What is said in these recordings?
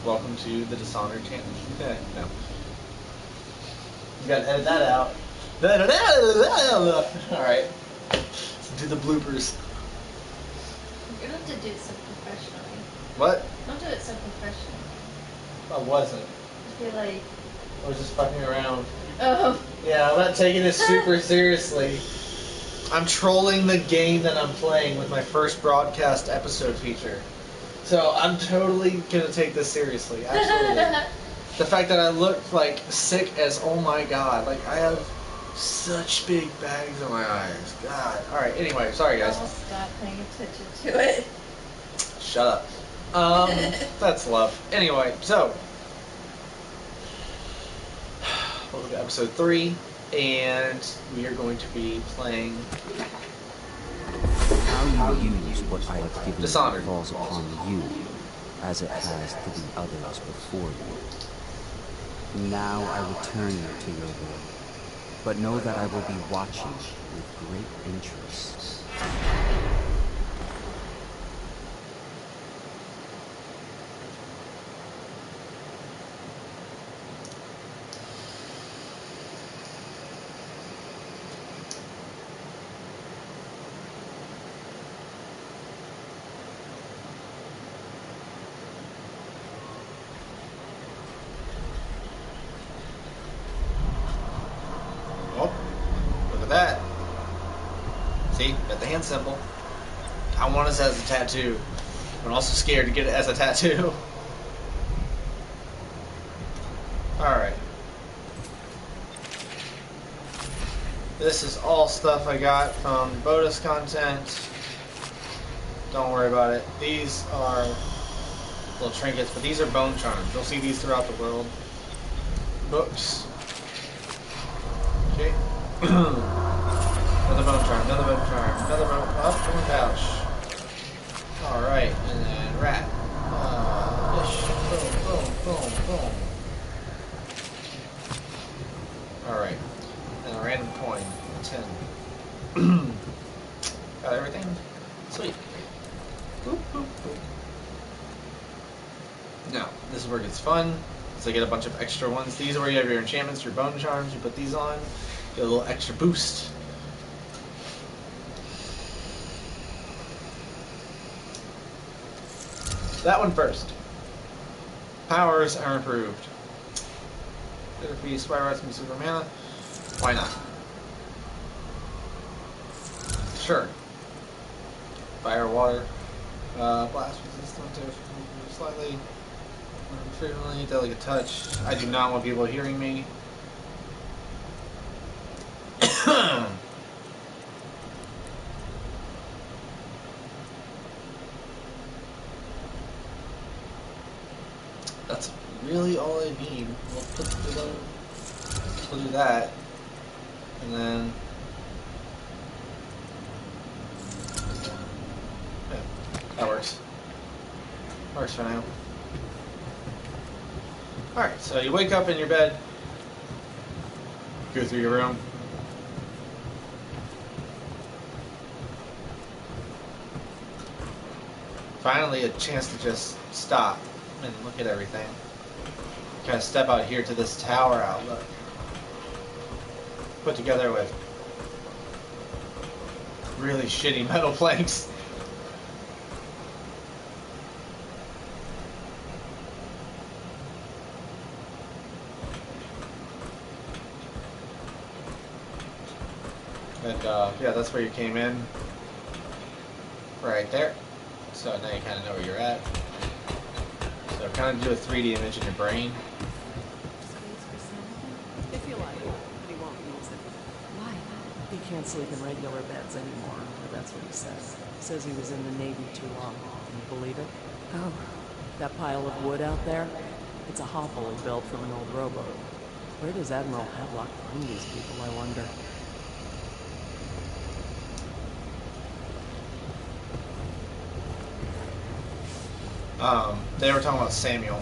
Welcome to the Dishonored channel. No. You gotta edit that out. Alright. Do the bloopers. You don't have to do it so professionally. What? Don't do it so professionally. I wasn't. I feel like... I was just fucking around. Oh. Yeah, I'm not taking this super seriously. I'm trolling the game that I'm playing with my first broadcast episode feature. So I'm totally gonna take this seriously. Absolutely. The fact that I look like sick as oh my god. Like I have such big bags in my eyes. God. Alright, anyway, sorry guys. I'll stop paying attention to it. Shut up. That's love. Anyway, so welcome to episode 3, and we are going to be playing How you use what I have given Dishonored. you falls upon you, as it has to the others before you. Now I return you to your will, but know that I will be watching with great interest. Look at that. See? Got the hand symbol. I want this as a tattoo. I'm also scared to get it as a tattoo. Alright. This is all stuff I got from bonus content. Don't worry about it. These are little trinkets, but these are bone charms. You'll see these throughout the world. Books. Okay. Another bone charm, another bone charm, another bone... Oh, bone pouch. Alright, and then rat. Fish. Boom, boom, boom, boom. Alright. And a random coin. 10. Got everything? Sweet. Boop, boop, boop. Now, this is where it gets fun. So you get a bunch of extra ones. These are where you have your enchantments, your bone charms. You put these on, get a little extra boost. That one first. Powers are improved. Better for you, Spire Rats and Super Mana. Why not? Sure. Fire, water, blast resistant to slightly. Frequently, delicate touch. I do not want people hearing me. That's really all I need. We'll do that, and then yeah, that works. Works for now. Alright, so you wake up in your bed, go through your room. Finally a chance to just stop and look at everything. Kind of step out here to this tower outlook. Put together with really shitty metal planks. And yeah, that's where you came in. Right there. So now you kind of know where you're at. So kind of do a 3D image in your brain. If you like, but he won't use it. Why? He can't sleep in regular beds anymore, or that's what he says. Says he was in the Navy too long. Can you believe it? Oh. That pile of wood out there? It's a hovel he built from an old rowboat. Where does Admiral Hadlock find these people, I wonder? They were talking about Samuel.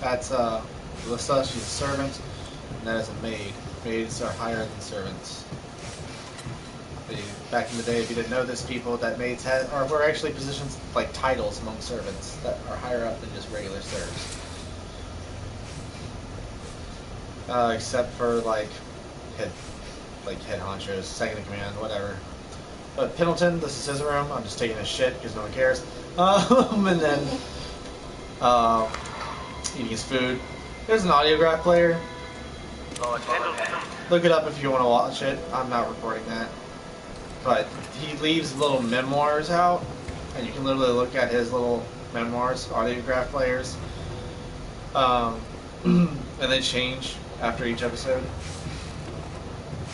That's Lissa, she's a servant, and that is a maid. Maids are higher than servants. Back in the day, if you didn't know this, people that maids had or were actually positions like titles among servants that are higher up than just regular serfs. Except for like head honchos, second in command, whatever. But Pendleton, this is his room. I'm just taking his shit because no one cares. And then eating his food. There's an audiograph player. Look it up if you want to watch it. I'm not recording that. But he leaves little memoirs out, and you can literally look at his little memoirs, audiograph players. And they change after each episode.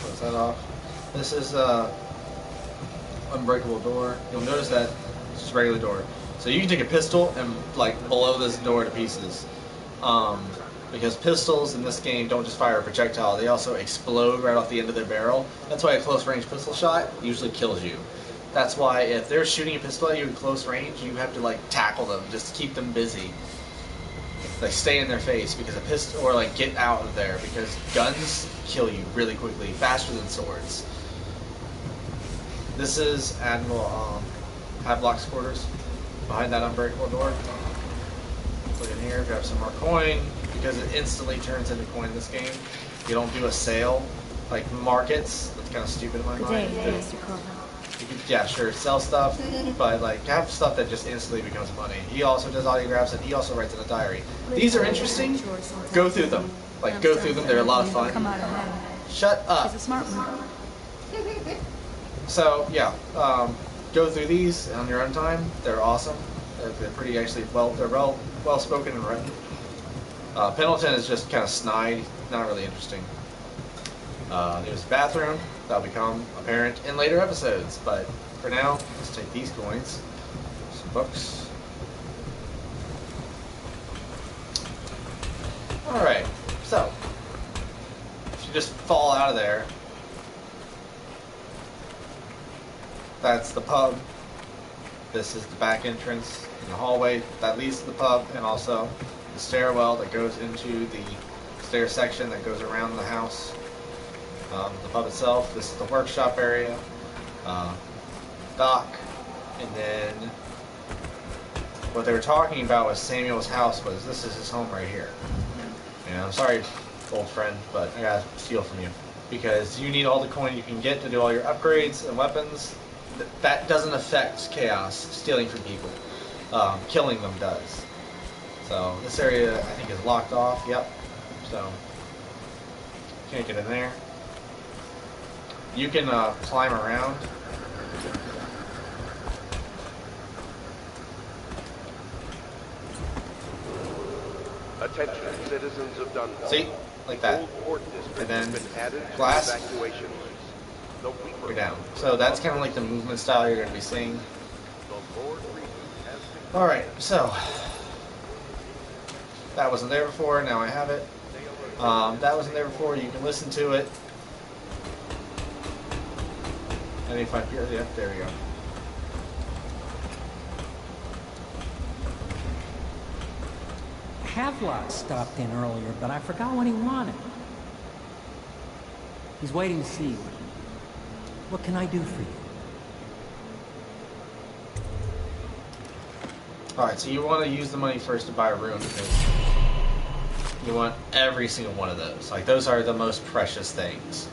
Close that off. This is unbreakable door. You'll notice that it's just a regular door. So you can take a pistol and like blow this door to pieces. Because pistols in this game don't just fire a projectile, they also explode right off the end of their barrel. That's why a close range pistol shot usually kills you. That's why if they're shooting a pistol at you in close range, you have to like tackle them just to keep them busy. Like stay in their face because a pistol, or like get out of there because guns kill you really quickly, faster than swords. This is Admiral Havelock's quarters behind that unbreakable door. Look in here, grab some more coin because it instantly turns into coin in this game. You don't do a sale like markets. That's kind of stupid in my mind. You can, yeah, sure, sell stuff, but like have stuff that just instantly becomes money. He also does autographs and he also writes in a diary. These are interesting. Go through them. Like go through them. They're a lot of fun. Shut up. She's a smart one. So yeah, go through these on your own time. They're awesome. They're pretty actually they're well spoken and written. Pendleton is just kind of snide, not really interesting. There's a bathroom that'll become apparent in later episodes, but for now, let's take these coins, some books. All right, so if you just fall out of there, that's the pub. This is the back entrance in the hallway that leads to the pub, and also the stairwell that goes into the stair section that goes around the house. The pub itself, this is the workshop area, dock, and then what they were talking about was Samuel's house was this is his home right here. And I'm sorry, old friend, but I gotta steal from you because you need all the coin you can get to do all your upgrades and weapons. That doesn't affect chaos, stealing from people. Killing them does. So this area I think is locked off, yep. So can't get in there. You can climb around. Attention, citizens of Dunbar. See? Like that. And then glass. You're down. So that's kind of like the movement style you're going to be seeing. Alright, so that wasn't there before, now I have it. That wasn't there before, you can listen to it. And if I hear, yeah, there we go. Havelock stopped in earlier, but I forgot what he wanted. He's waiting to see you. What can I do for you? Alright, so you want to use the money first to buy a room because you want every single one of those. Like, those are the most precious things.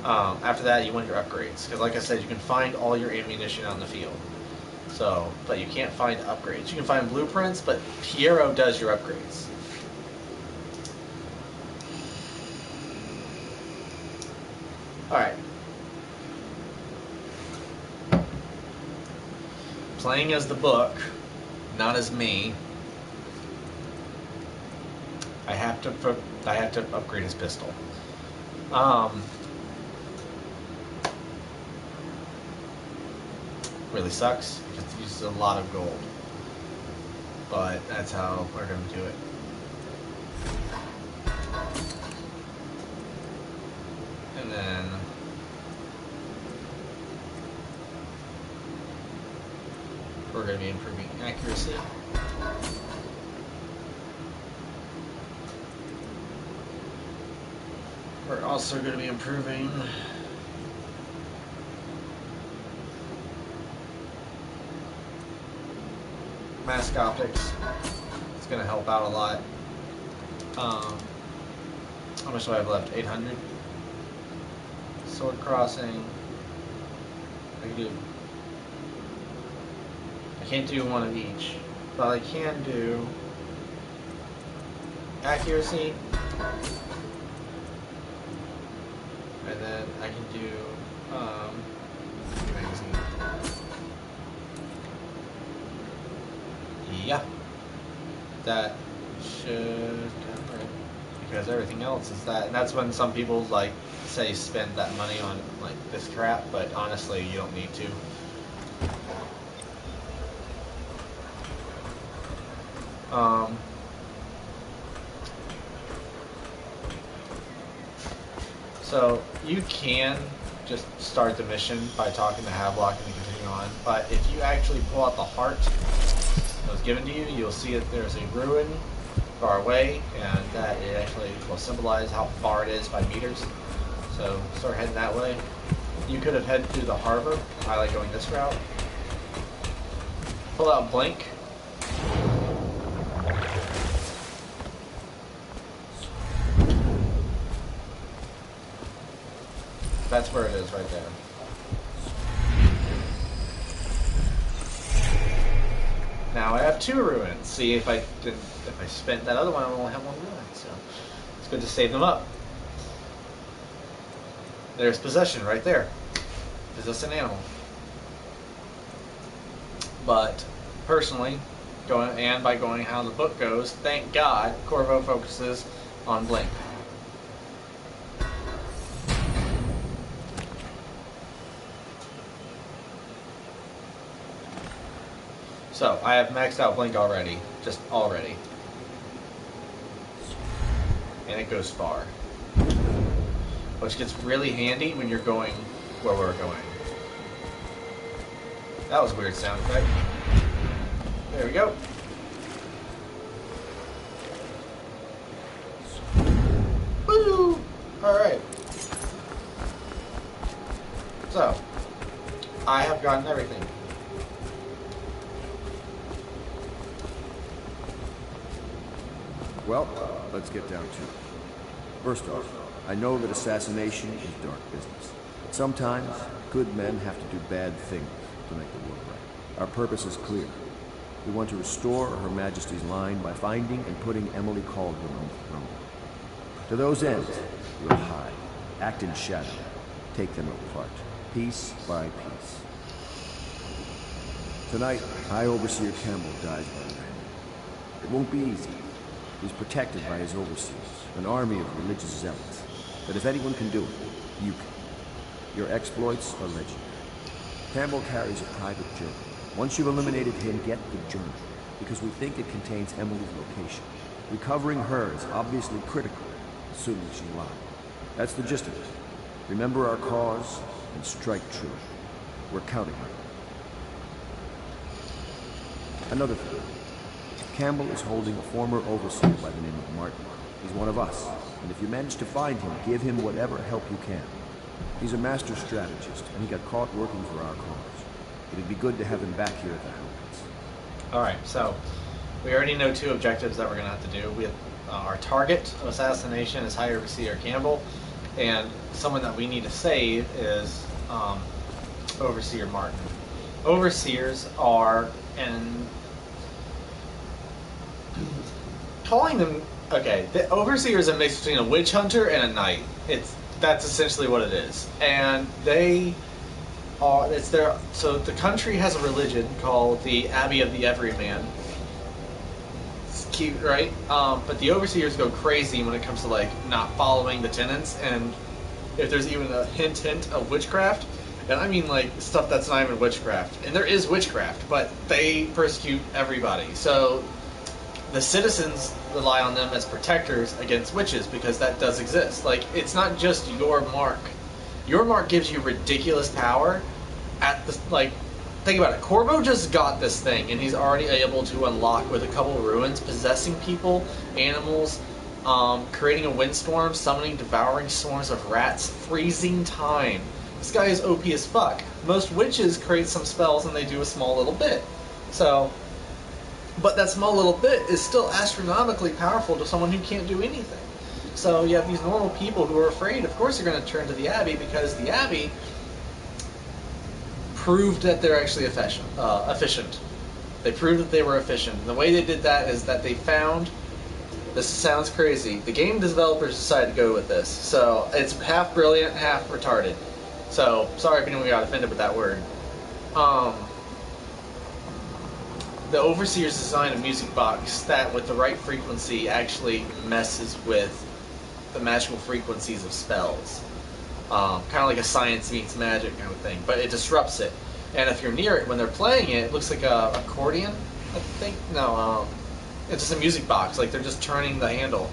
After that, you want your upgrades. Because like I said, you can find all your ammunition out in the field. So, but you can't find upgrades. You can find blueprints, but Piero does your upgrades. Alright. Playing as the book, not as me. I have to upgrade his pistol. Really sucks because it uses a lot of gold. But that's how we're going to do it. And then we're going to be improving accuracy. We're also going to be improving mask optics. It's going to help out a lot. How much do I have left? 800? Sword crossing. I can't do one of each, but I can do accuracy, and then I can do magazine. Yeah, that should cover it, because everything else is that, and that's when some people like say spend that money on like this crap, but honestly you don't need to. So you can just start the mission by talking to Havelock and continue on, but if you actually pull out the heart that was given to you, you'll see that there's a ruin far away, and that it actually will symbolize how far it is by meters. So start heading that way. You could have headed through the harbor. I like going this route. Pull out Blink. That's where it is, right there. Now I have 2 ruins. See, if I spent that other one, I would only have 1 ruin. So it's good to save them up. There's possession right there. Possess an animal. But personally, by going how the book goes, thank God, Corvo focuses on Blink. So, I have maxed out Blink already. Just already. And it goes far. Which gets really handy when you're going where we're going. That was a weird sound effect. There we go. Woo! Alright. So, I have gotten everything. Well, let's get down to it. First off, I know that assassination is dark business. Sometimes, good men have to do bad things to make the world right. Our purpose is clear. We want to restore Her Majesty's line by finding and putting Emily Caldwell on the throne. To those ends, we'll hide, act in shadow, take them apart, piece by piece. Tonight, High Overseer Campbell dies by the hand. It won't be easy. He's protected by his overseers, an army of religious zealots. But if anyone can do it, you can. Your exploits are legendary. Campbell carries a private journal. Once you've eliminated him, get the journal, because we think it contains Emily's location. Recovering her is obviously critical, assuming she's alive. That's the gist of it. Remember our cause and strike true. We're counting on it. Another thing. Campbell is holding a former overseer by the name of Martin. He's one of us, and if you manage to find him, give him whatever help you can. He's a master strategist, and he got caught working for our cause. It'd be good to have him back here at the Hellpits. Alright, so we already know 2 objectives that we're going to have to do. We have our target of assassination is High Overseer Campbell, and someone that we need to save is Overseer Martin. Overseers are, and calling them, okay, the Overseer is a mix between a witch hunter and a knight. That's essentially what it is. And they are, so the country has a religion called the Abbey of the Everyman. It's cute, right? But the Overseers go crazy when it comes to, like, not following the tenets, and if there's even a hint of witchcraft, and I mean, like, stuff that's not even witchcraft. And there is witchcraft, but they persecute everybody. So the citizens rely on them as protectors against witches, because that does exist. Like, it's not just your mark. Your mark gives you ridiculous power at the, like, think about it. Corvo just got this thing, and he's already able to unlock, with a couple of ruins, possessing people, animals, creating a windstorm, summoning devouring swarms of rats, freezing time. This guy is OP as fuck. Most witches create some spells, and they do a small little bit. So But that small little bit is still astronomically powerful to someone who can't do anything. So you have these normal people who are afraid. Of course, they're going to turn to the Abbey because the Abbey proved that they're actually efficient. They proved that they were efficient. And the way they did that is that they found. This sounds crazy. The game developers decided to go with this, so it's half brilliant, half retarded. So sorry if anyone got offended with that word. The overseers designed a music box that, with the right frequency, actually messes with the magical frequencies of spells. Kind of like a science meets magic kind of thing, but it disrupts it. And if you're near it when they're playing it, it looks like a accordion, I think. No, it's just a music box. Like they're just turning the handle.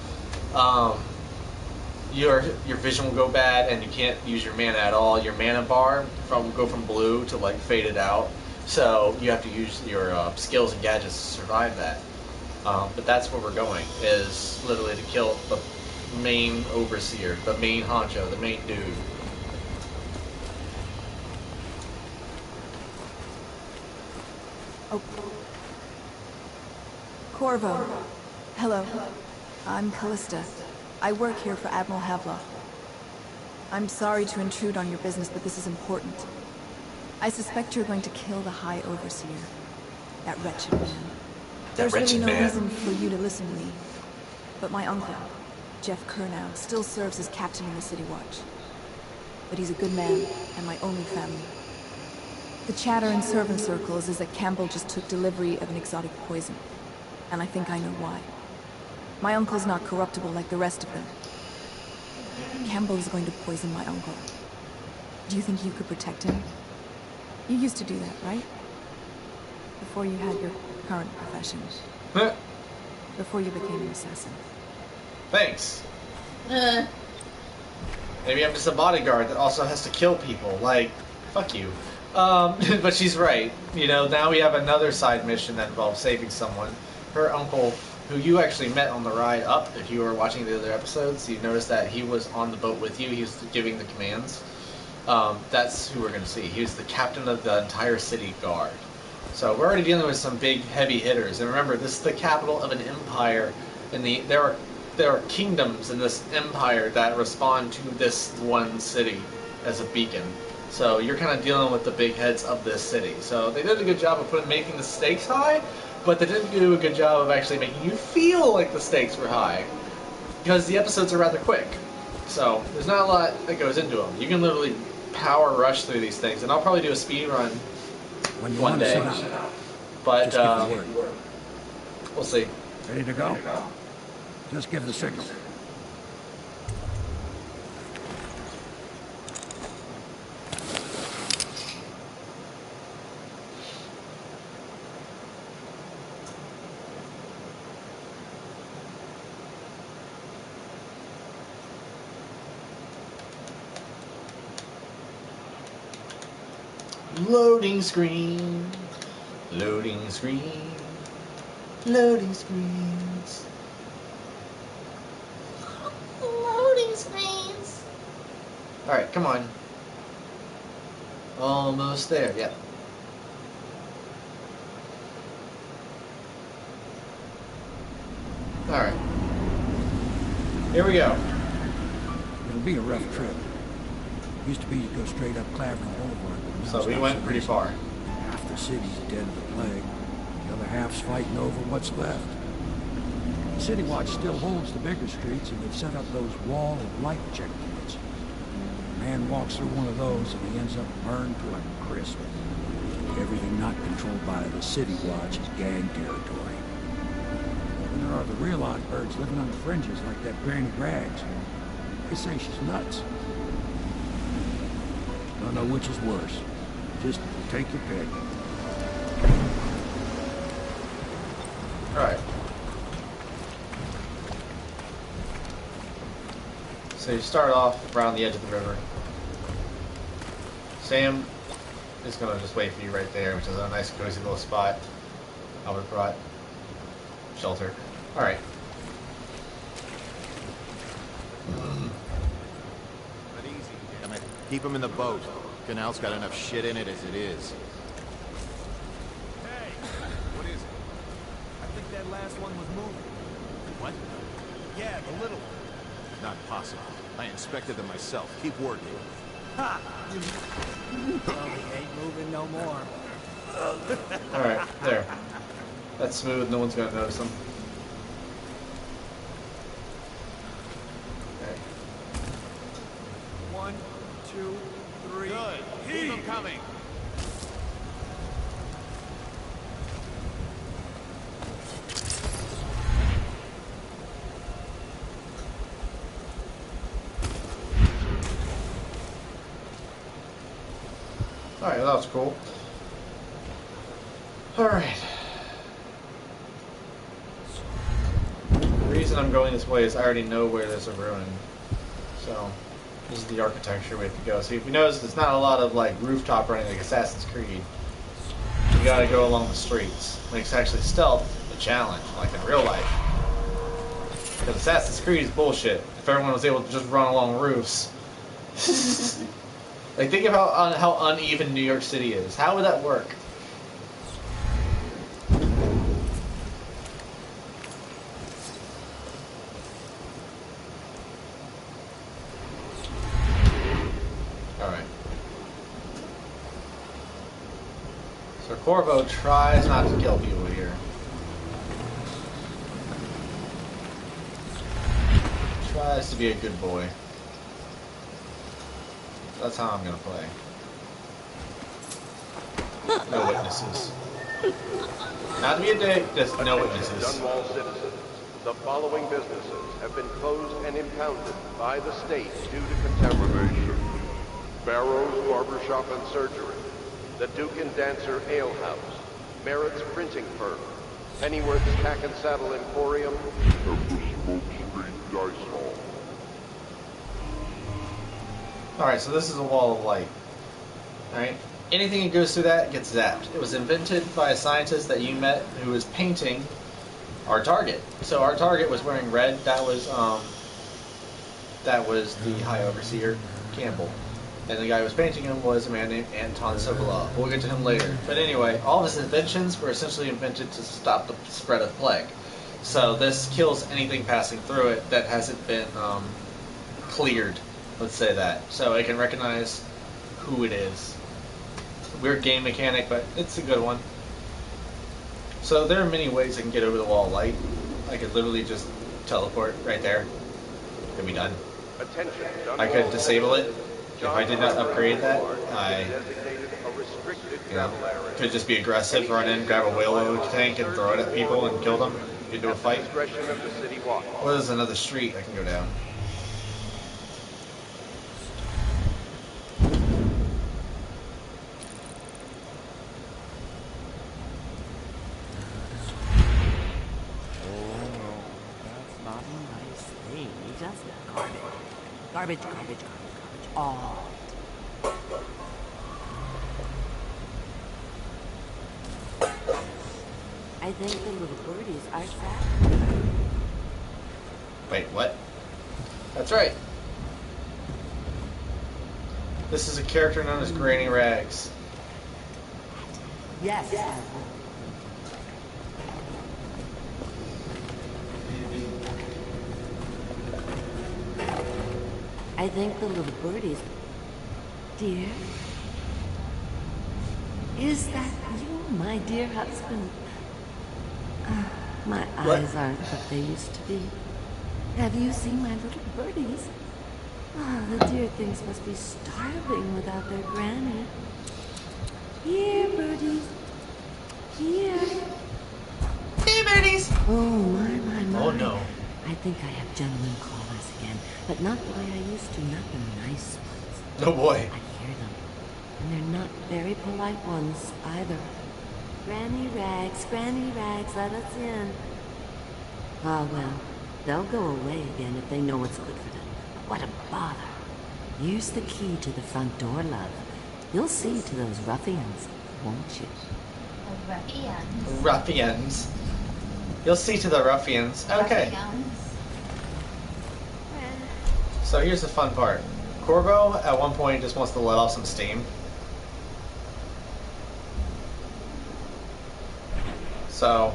Your vision will go bad, and you can't use your mana at all. Your mana bar go from blue to like faded out. So you have to use your skills and gadgets to survive that. But that's where we're going, is literally to kill the main overseer, the main honcho, the main dude. Oh. Corvo. Hello. I'm Callista. I work here for Admiral Havelock. I'm sorry to intrude on your business, but this is important. I suspect you're going to kill the High Overseer. That wretched man. There's really no reason for you to listen to me. But my uncle, Jeff Kurnow, still serves as captain in the City Watch. But he's a good man, and my only family. The chatter in servant circles is that Campbell just took delivery of an exotic poison. And I think I know why. My uncle's not corruptible like the rest of them. Campbell is going to poison my uncle. Do you think you could protect him? You used to do that, right? Before you had your current profession. Before you became an assassin. Thanks. Maybe I'm just a bodyguard that also has to kill people. Like, fuck you. But she's right. You know, now we have another side mission that involves saving someone. Her uncle, who you actually met on the ride up, if you were watching the other episodes, you noticed that he was on the boat with you. He was giving the commands. That's who we're going to see. He was the captain of the entire city guard. So we're already dealing with some big, heavy hitters. And remember, this is the capital of an empire. There are kingdoms in this empire that respond to this one city as a beacon. So you're kind of dealing with the big heads of this city. So they did a good job of making the stakes high, but they didn't do a good job of actually making you feel like the stakes were high. Because the episodes are rather quick. So there's not a lot that goes into them. You can literally power rush through these things. And I'll probably do a speed run one day. But we'll see. Ready to go? Just give the signal. Loading screen. Loading screen. Loading screens. Loading screens. Alright, come on. Almost there, yep. Alright. Here we go. It'll be a rough trip. Used to be you go straight up Clavering Boulevard. So we went pretty far. Half the city's dead of the plague. The other half's fighting over what's left. The City Watch still holds the bigger streets, and they've set up those wall of light checkpoints. A man walks through one of those, and he ends up burned to a crisp. Everything not controlled by the City Watch is gang territory. And there are the real odd birds living on the fringes like that Granny Rags. They say she's nuts. Don't know which is worse. Just take your pick. Alright. So you start off around the edge of the river. Sam is going to just wait for you right there, which is a nice cozy little spot. Albert brought shelter. Alright. But easy, damn it. Keep him in the boat. Canal's got enough shit in it as it is. Hey, what is it? that last one was moving. What? Yeah, the little one. Not possible. I inspected them myself. Keep working. Ha! Well, he ain't moving no more. Alright, there. That's smooth, no one's gonna notice them. Okay. 1, 2, 3. Good. Keep them coming. Alright, that was cool. Alright. The reason I'm going this way is I already know where there's a ruin. So, this is the architecture we have to go. So if you notice, there's not a lot of like rooftop running like Assassin's Creed. You gotta go along the streets. Makes actually stealth a challenge, like in real life. Because Assassin's Creed is bullshit. If everyone was able to just run along roofs. Like, think about how uneven New York City is. How would that work? Alright. So Corvo tries not to kill people here. Tries to be a good boy. That's how I'm gonna play. No witnesses. Not to be a dick, just no witnesses. Dunwall citizens, the following businesses have been closed and impounded by the state due to contamination. Barrow's Barbershop and Surgery, the Duke and Dancer Ale House, Merritt's Printing Firm, Pennyworth's Tack and Saddle Emporium, and the Smoke Street Dice Hall. Alright, so this is a wall of light. Alright? Anything that goes through that gets zapped. It was invented by a scientist that you met who was painting our target. So our target was wearing red. That was the High Overseer, Campbell. And the guy who was painting him was a man named Anton Sokolov. We'll get to him later. But anyway, all of his inventions were essentially invented to stop the spread of plague. So this kills anything passing through it that hasn't been cleared. Let's say that. So it can recognize who it is. Weird game mechanic, but it's a good one. So there are many ways I can get over the wall of light. I could literally just teleport right there. Could be done. I could disable it. If I did not upgrade that, I could just be aggressive, run in, grab a whale tank and throw it at people and kill them. Get into a fight. Or there's another street I can go down. Garbage, garbage, garbage, garbage. All. I think the little birdies are sad. Wait, what? That's right. This is a character known as Granny Rags. Yes. I think the little birdies... Dear? Is that you, my dear husband? My eyes aren't what they used to be. Have you seen my little birdies? Oh, the dear things must be starving without their granny. Here, birdies. Here. Hey, birdies! Oh, my. Oh, no. I think I have gentlemen callers again, but not the way I used to, not the nice ones. Oh, boy. I hear them, and they're not very polite ones, either. Granny Rags, let us in. Ah, well, they'll go away again if they know what's good for them. What a bother. Use the key to the front door, love. You'll see to those ruffians, won't you? Ruffians. Ruffians. You'll see to the ruffians. Okay. So here's the fun part. Corvo, at one point, just wants to let off some steam. So,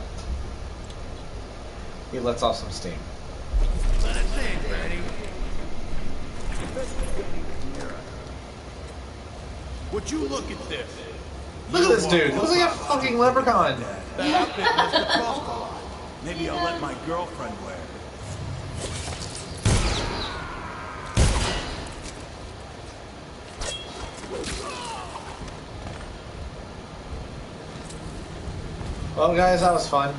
he lets off some steam. Let it think, Betty. Would you look at this? Look at this dude. He looks like a fucking leprechaun. The outfit must have cost a lot. Maybe I'll let my girlfriend wear it. Well, guys, that was fun.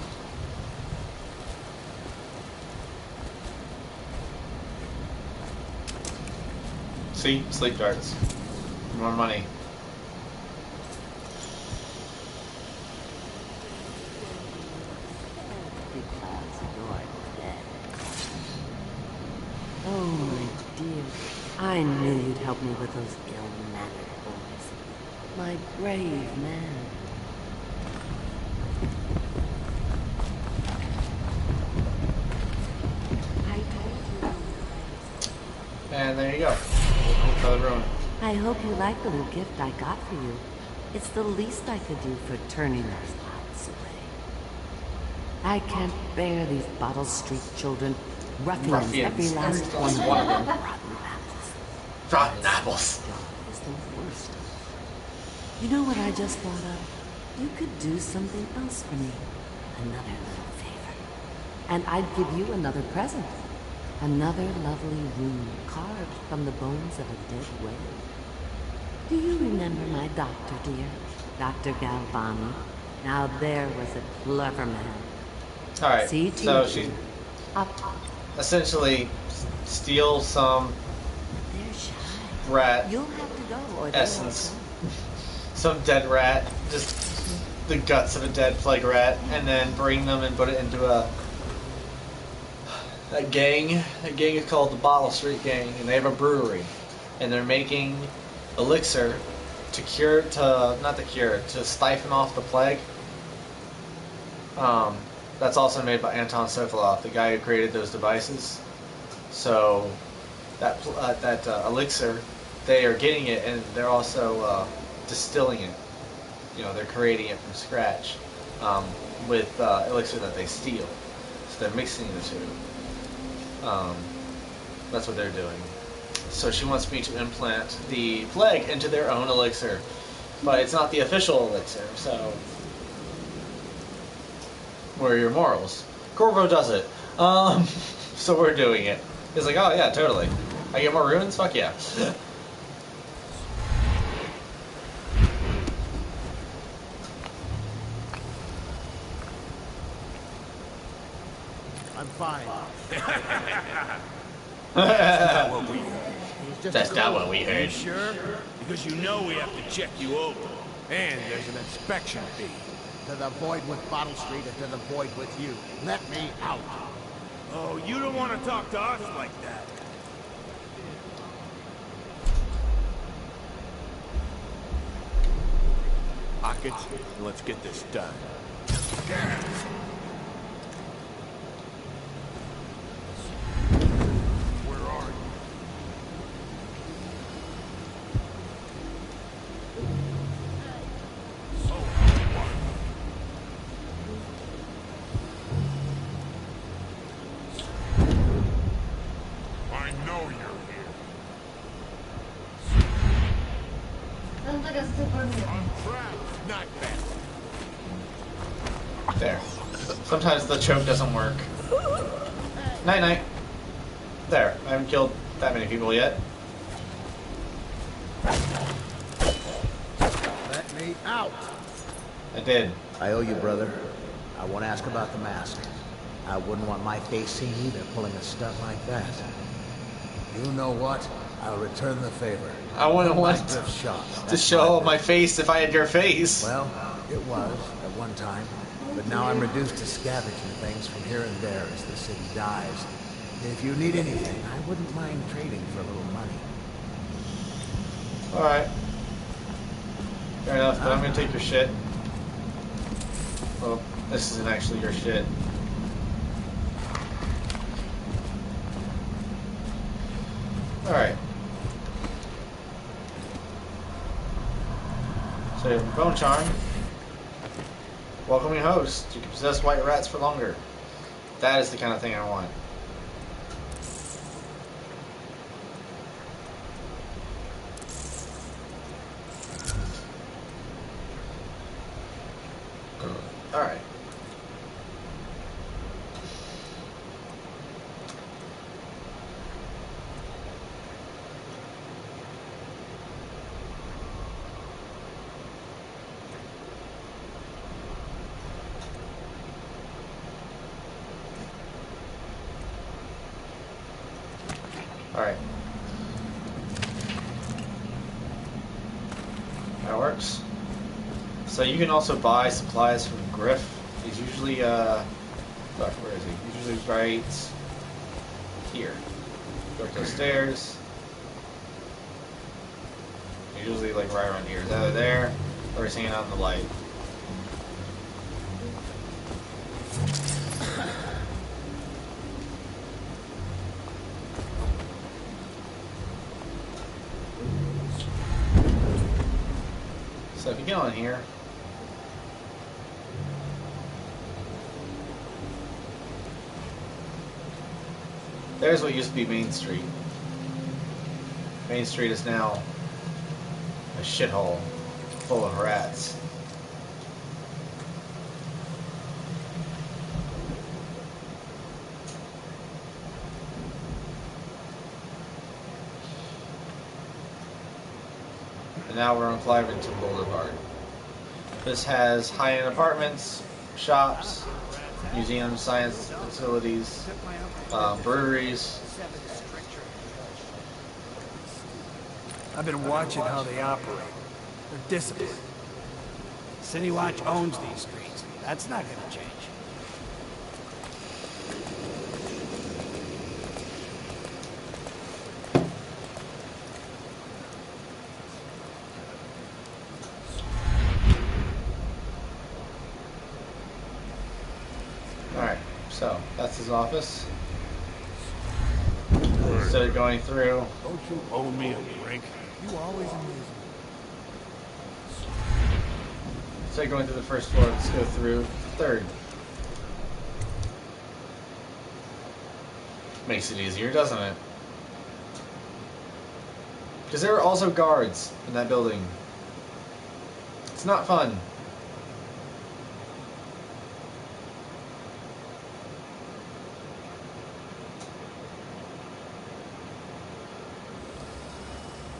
See? Sleep darts. More money. Oh, my dear. I knew you'd help me with those ill-mannered boys. My brave man. I told you. And there you go. Another ruin. I hope you like the little gift I got for you. It's the least I could do for turning those louts away. I can't bear these Bottle Street children. Ruffians, every last one of them. Rotten apples. Rotten apples. Is the worst. You know what I just thought of? You could do something else for me. Another little favor. And I'd give you another present. Another lovely rune carved from the bones of a dead whale. Do you remember my doctor, dear? Dr. Galvani? Now there was a clever man. Alright, See to so you. she Up. essentially steals some They're shy. rat You'll have to go, or they essence. won't Some dead rat, just the guts of a dead plague rat, and then bring them and put it into a gang. That gang is called the Bottle Street Gang, and they have a brewery, and they're making elixir to siphon off the plague. That's also made by Anton Sokolov, the guy who created those devices. So that elixir, they are getting it, and they're also distilling it. You know, they're creating it from scratch with elixir that they steal. So they're mixing the two. That's what they're doing. So she wants me to implant the plague into their own elixir, but it's not the official elixir. So where are your morals? Corvo does it. So we're doing it. He's like, oh yeah, totally. I get more ruins? Fuck yeah. I'm fine. That's not what we heard. Sure? Because you know we have to check you over. And there's an inspection fee. To the void with Bottle Street and to the void with you. Let me out. Oh, you don't want to talk to us like that. Pockets, and let's get this done. Where are you? I know you're here. Sounds like a super I'm trapped. Not bad. There. Sometimes the choke doesn't work. Night night. There. I haven't killed that many people yet. Let me out. I did. I owe you, brother. I won't ask about the mask. I wouldn't want my face seen either pulling a stunt like that. You know what? I'll return the favor. I wouldn't want to to show my face if I had your face. Well, it was at one time, but now I'm reduced to scavenging things from here and there as the city dies. If you need anything, I wouldn't mind trading for a little money. Alright. Fair enough, but I'm gonna take your shit. Well, this isn't actually your shit. Alright. So, Bone Charm. Welcoming host. You can possess white rats for longer. That is the kind of thing I want. Alright. Alright. That works. So you can also buy supplies from Griff. He's usually, fuck, where is he? He's usually right here. Go up those stairs. He's usually like right around here. He's either there or he's hanging out in the light. So if you get on here, there's what used to be Main Street. Main Street is now a shithole full of rats. And now we're on Cliventon Boulevard. This has high-end apartments, shops, museums, science facilities, breweries. I've been watching how they operate. They're disciplined. City Watch owns these streets. That's not gonna change. Alright, so that's his office. Instead of going through. Don't you owe me a drink? You always amaze me. Instead of going through the first floor, let's go through the third. Makes it easier, doesn't it? Because there are also guards in that building. It's not fun.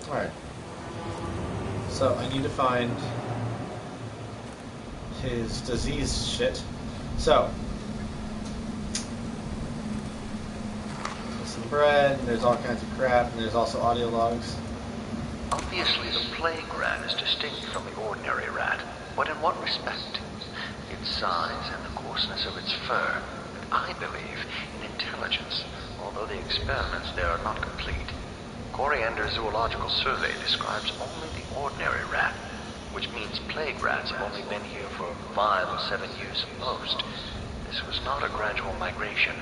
Alright. So I need to find his disease shit. So there's some bread, and there's all kinds of crap, and there's also audio logs. Obviously, the plague rat is distinct from the ordinary rat, but in what respect? Its size and the coarseness of its fur, and I believe in intelligence, although the experiments there are not complete. Coriander Zoological Survey describes only the ordinary rat, which means plague rats have only been here for 5 or 7 years at most. This was not a gradual migration.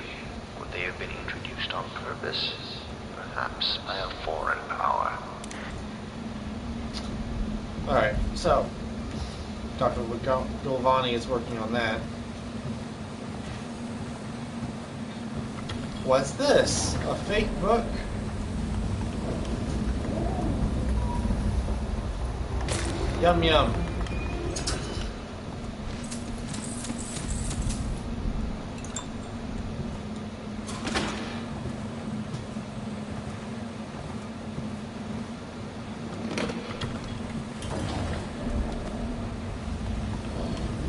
Would they have been introduced on purpose? Perhaps by a foreign power. Alright, so Dr. Galvani is working on that. What's this? A fake book? Yum yum.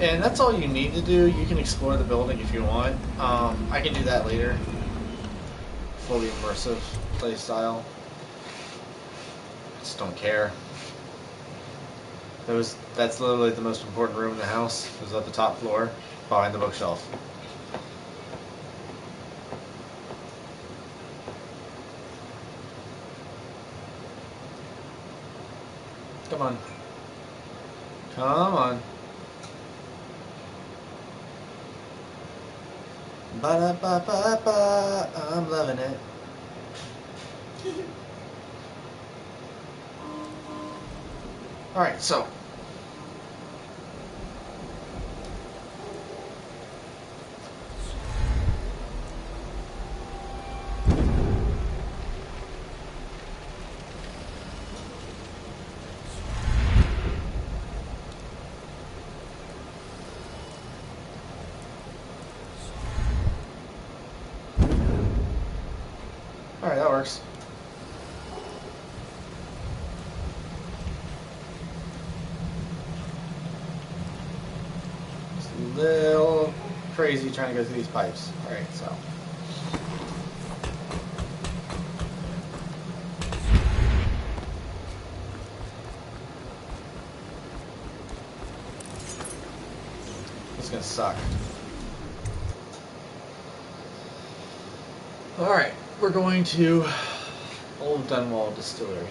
And that's all you need to do. You can explore the building if you want. I can do that later. Fully immersive play style. Just don't care. That's literally the most important room in the house. It was at the top floor, behind the bookshelf. Come on. Come on. Ba-da-ba-ba-ba, I'm loving it. Alright, so. works. It's a little crazy trying to go through these pipes. Alright, so. It's gonna suck. Alright, we're going to Old Dunwall Distillery.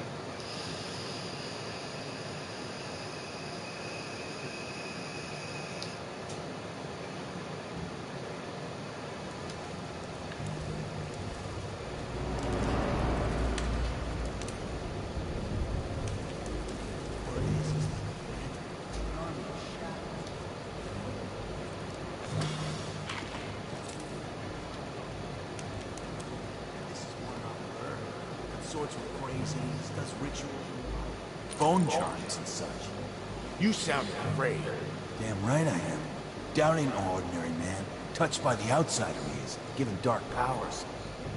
Sorts with crazies, does rituals, phone charms and such. You sound afraid. Damn right I am. Down ain't no ordinary man. Touched by the outsider he is, given dark powers.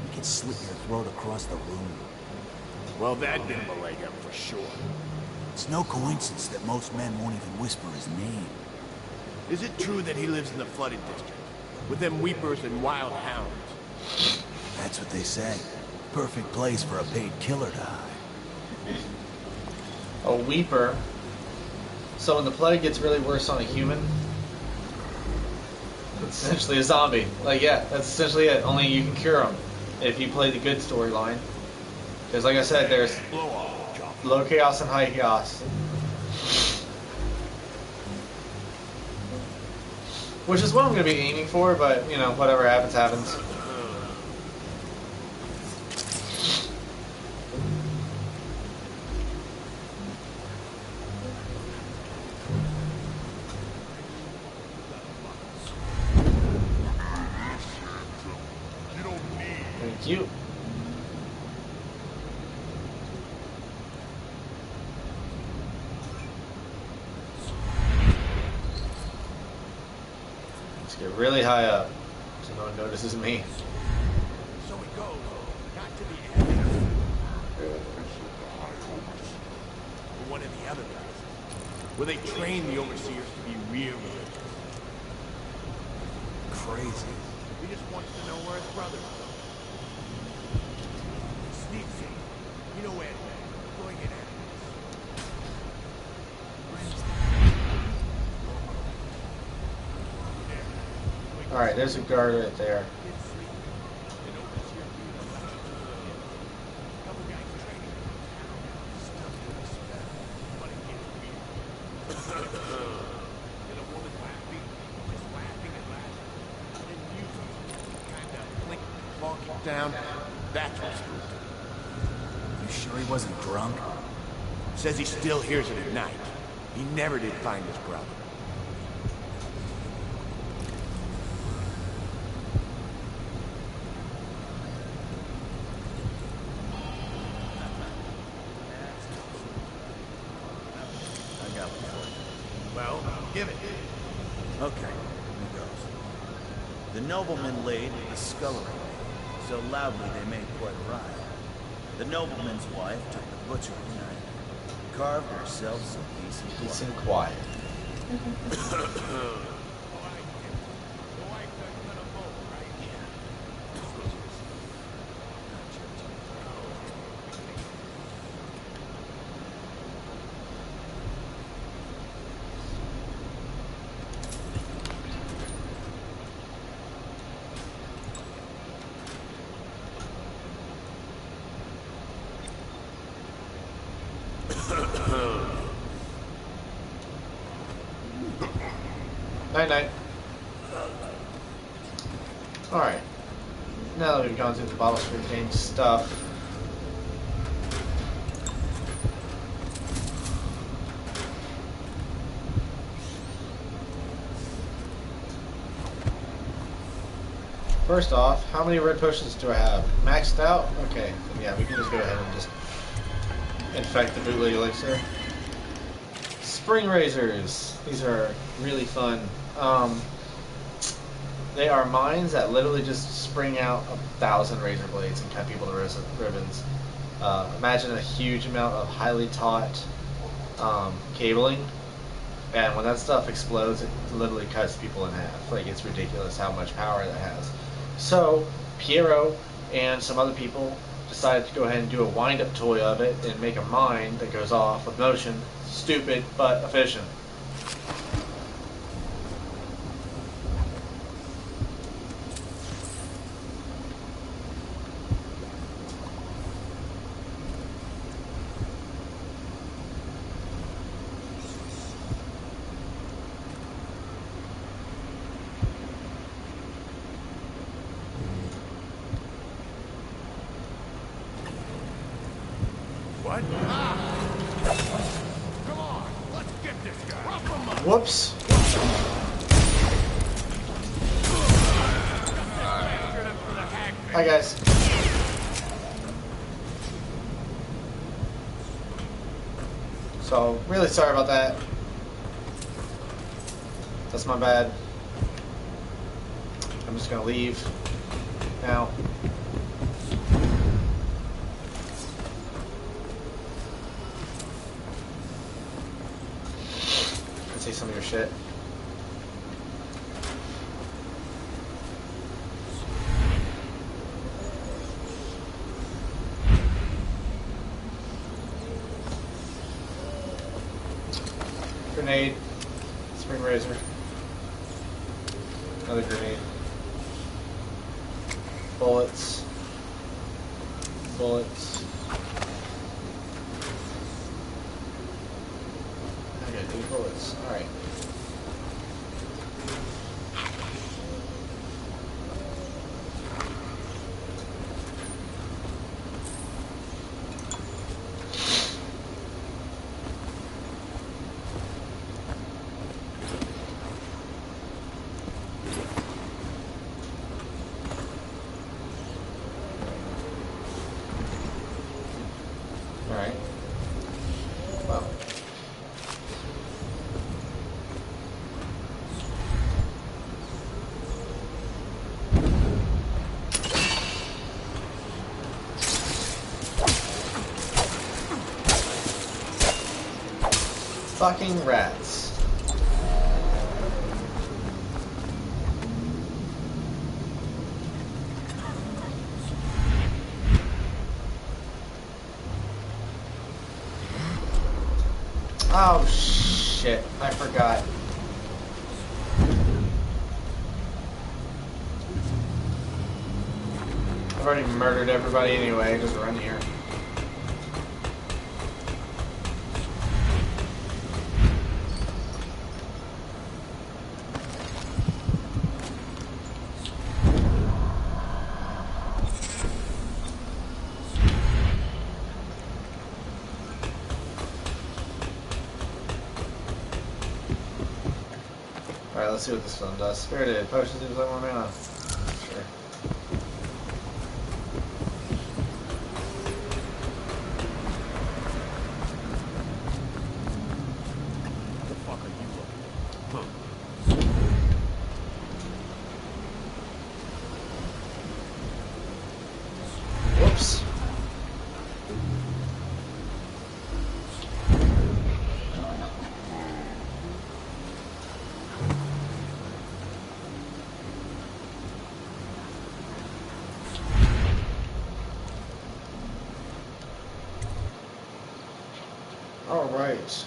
He can slit your throat across the room. Well, that'd give him a leg up for sure. It's no coincidence that most men won't even whisper his name. Is it true that he lives in the flooded district? With them weepers and wild hounds? That's what they say. Perfect place for a paid killer to hide. A weeper. So when the plague gets really worse on a human, it's essentially a zombie. Like, yeah, that's essentially it. Only you can cure them if you play the good storyline. Because like I said, there's low chaos and high chaos. Which is what I'm going to be aiming for, but, you know, whatever happens, happens. Thank you. Let's get really high up so no one notices me. So it goes, not to the end. But one of the other guys, where they train the overseers to be real religious. Crazy. He just wants to know where his brother is. Sneak thief. You know where going in at. Alright, there's a guard right there. Down. That's what's spooked him. You sure he wasn't drunk? Says he still hears it at night. He never did find his brother. I got one for you. Well, give it. Okay, here goes. The nobleman laid with the scullery maid, so loudly they made quite a riot. The nobleman's wife took the butcher's knife, carved herself some Peace and quiet. Night-night. Alright. Now that we've gone through the bottle street game stuff. First off, how many red potions do I have? Maxed out? Okay, then yeah, we can just go ahead and just infect the bootleg elixir. Spring razors. These are really fun. They are mines that literally just spring out 1,000 razor blades and cut people to ribbons. Imagine a huge amount of highly taut cabling, and when that stuff explodes, it literally cuts people in half. Like, it's ridiculous how much power that has. So Piero and some other people decided to go ahead and do a wind-up toy of it and make a mine that goes off with motion. Stupid, but efficient. What? Come on, let's get this guy. Whoops. Hi guys. So, really sorry about that. That's my bad. I'm just gonna leave now. See some of your shit. Grenade. Spring razor. Another grenade. Bullets. Bullets. I got 8 bullets. Alright. Alright. Well. Fucking rats. Oh shit, I forgot. I've already murdered everybody anyway, just run here. Alright, let's see what this one does. Spirited. Potions gives like more mana. Sure. What the fuck are you looking at? Huh. Whoops. All right.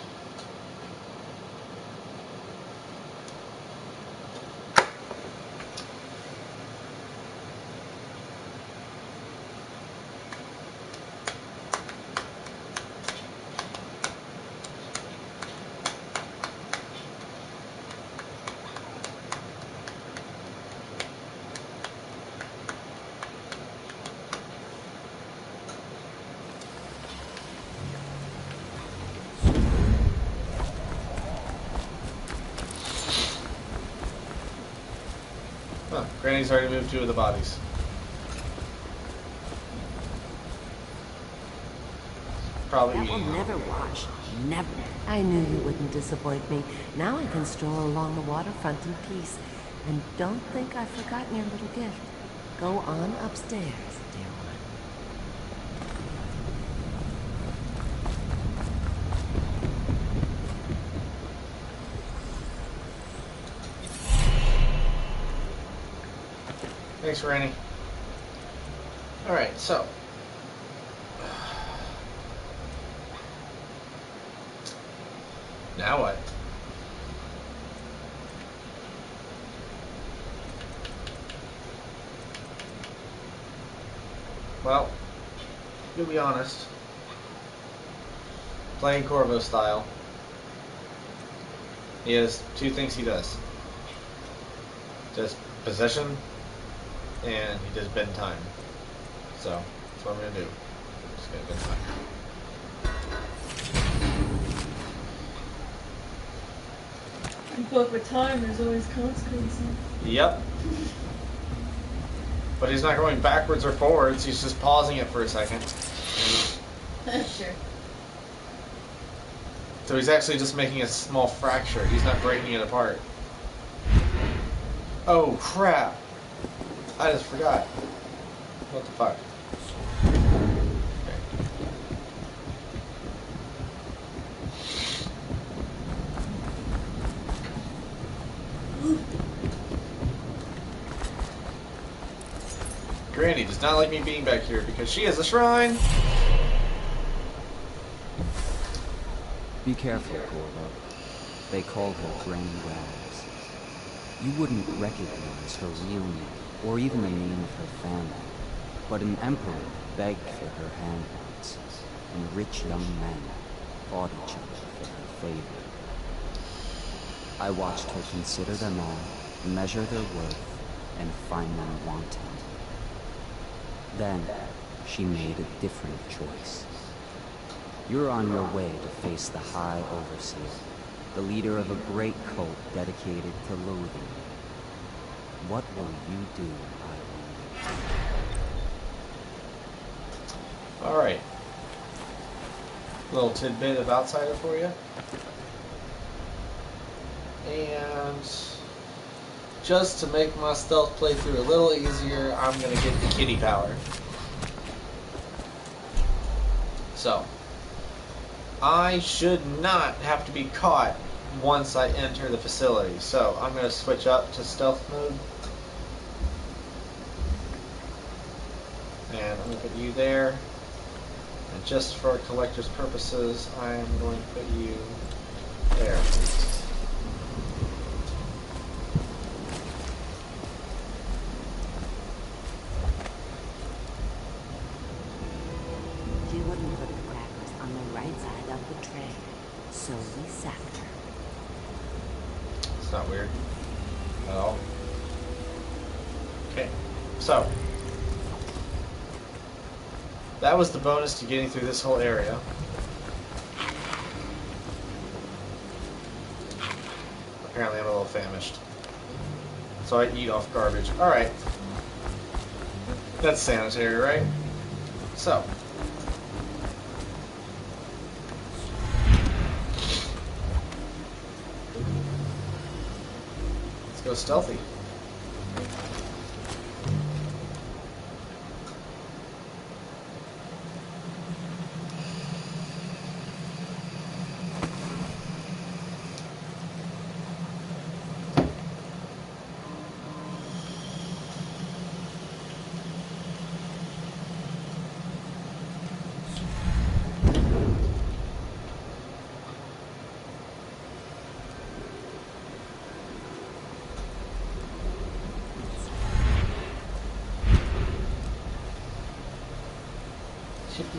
Huh, Granny's already moved 2 of the bodies. Probably. That will never wash. Never. I knew you wouldn't disappoint me. Now I can stroll along the waterfront in peace. And don't think I've forgotten your little gift. Go on upstairs, dear one. Thanks, Randy. Alright, so. Now what? Well, to be honest, playing Corvo style, he has two things he does. Does possession, and he does bend time. So, that's what I'm going to do. Just going to bend time. You fuck with time, there's always consequences. Yep. But he's not going backwards or forwards, he's just pausing it for a second. Sure. So he's actually just making a small fracture. He's not breaking it apart. Oh, crap. I just forgot. What the fuck? Granny does not like me being back here because she has a shrine. Be careful, Corvo. They call her Granny Rags. You wouldn't recognize her real name, or even the name of her family. But an emperor begged for her handmaids, and rich young men fought each other for her favor. I watched her consider them all, measure their worth, and find them wanting. Then, she made a different choice. You're on your way to face the High Overseer, the leader of a great cult dedicated to loathing. What will you do, I wonder? Alright. Little tidbit of outsider for you. And just to make my stealth playthrough a little easier, I'm going to get the kitty power. So, I should not have to be caught once I enter the facility. So, I'm going to switch up to stealth mode. And I'm going to put you there. And just for collector's purposes, I am going to put you there. She wouldn't put the crackers on the right side of the tray, so we sacked her. It's not weird at all. Okay, so that was the bonus to getting through this whole area. Apparently I'm a little famished, so I eat off garbage. Alright. That's sanitary, right? So let's go stealthy.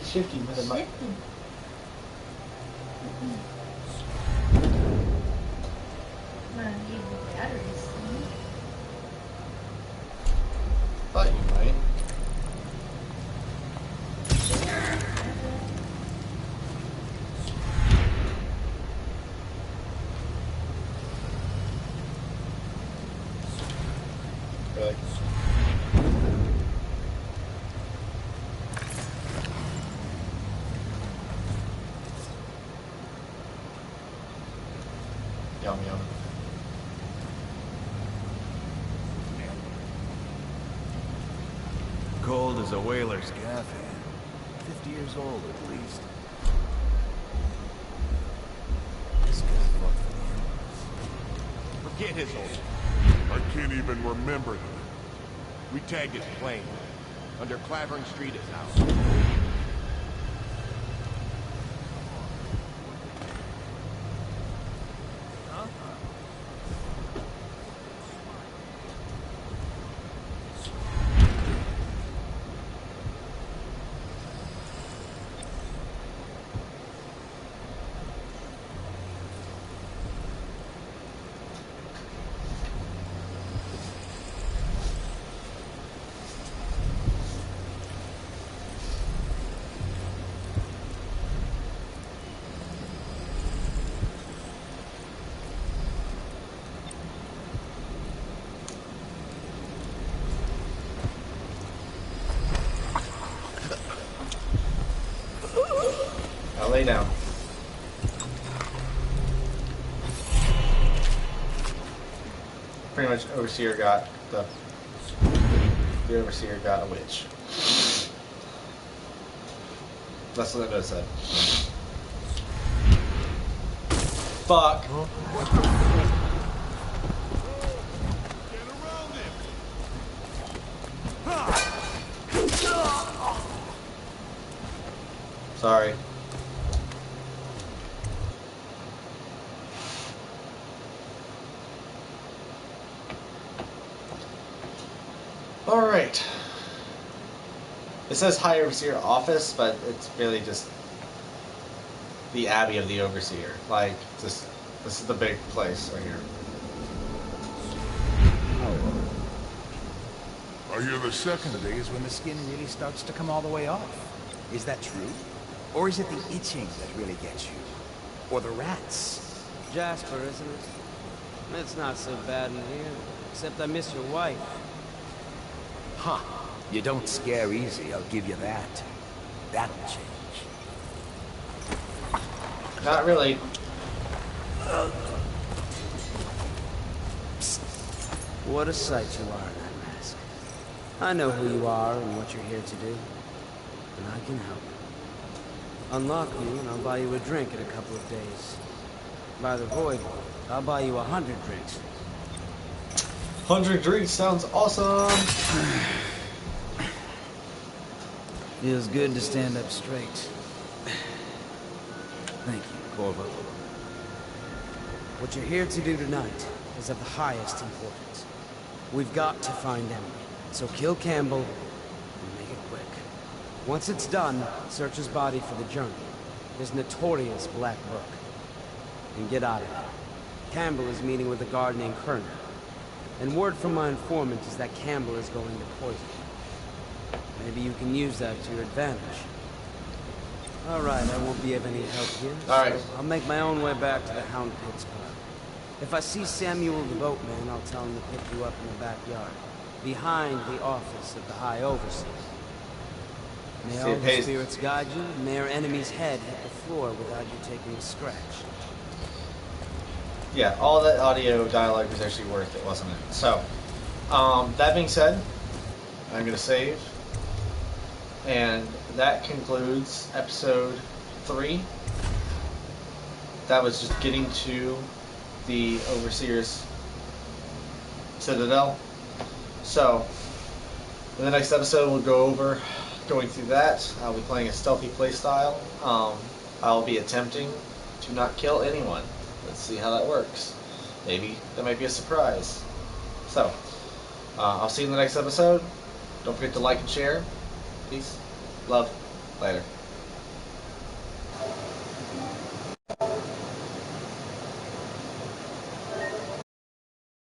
Shifty with a mic. Thought you might. Really? Cold as a whaler's gaff hand. 50 years old at least. This guy fought for the Emperors. Forget his old. I can't even remember them. We tagged his plane. Under Clavering Street is ours. Now lay down. Pretty much, Overseer got the Overseer got a witch. That's what it said. Fuck. Sorry. Alright. It says High Overseer Office, but it's really just the Abbey of the Overseer. Like, this is the big place right here. I hear the second Day is when the skin really starts to come all the way off. Is that true? Or is it the itching that really gets you? Or the rats? Jasper, isn't it? It's not so bad in here, except I miss your wife. Huh. You don't scare easy, I'll give you that. That'll change. Not really. Psst. What a sight you are in that mask. I know who you are and what you're here to do. And I can help. Unlock you and I'll buy you a drink in a couple of days. By the void, I'll buy you 100 drinks. 100 drinks sounds awesome! Feels good to stand up straight. Thank you, Corvo. What you're here to do tonight is of the highest importance. We've got to find Emily, so kill Campbell and make it quick. Once it's done, search his body for the journal, his notorious black book, and get out of here. Campbell is meeting with a guard named Kerner, and word from my informant is that Campbell is going to poison you. Maybe you can use that to your advantage. Alright, I won't be of any help here, Alright. so I'll make my own way back to the Hound Pits Club. If I see Samuel the boatman, I'll tell him to pick you up in the backyard, behind the office of the High Overseer. May all the spirits guide you, and may our enemy's head hit the floor without you taking a scratch. Yeah, all that audio dialogue was actually worth it, wasn't it? So, that being said, I'm going to save. And that concludes episode 3. That was just getting to the Overseer's Citadel. So, in the next episode we'll go over going through that. I'll be playing a stealthy playstyle. I'll be attempting to not kill anyone. Let's see how that works. Maybe that might be a surprise. So, I'll see you in the next episode. Don't forget to like and share. Peace. Love. Later.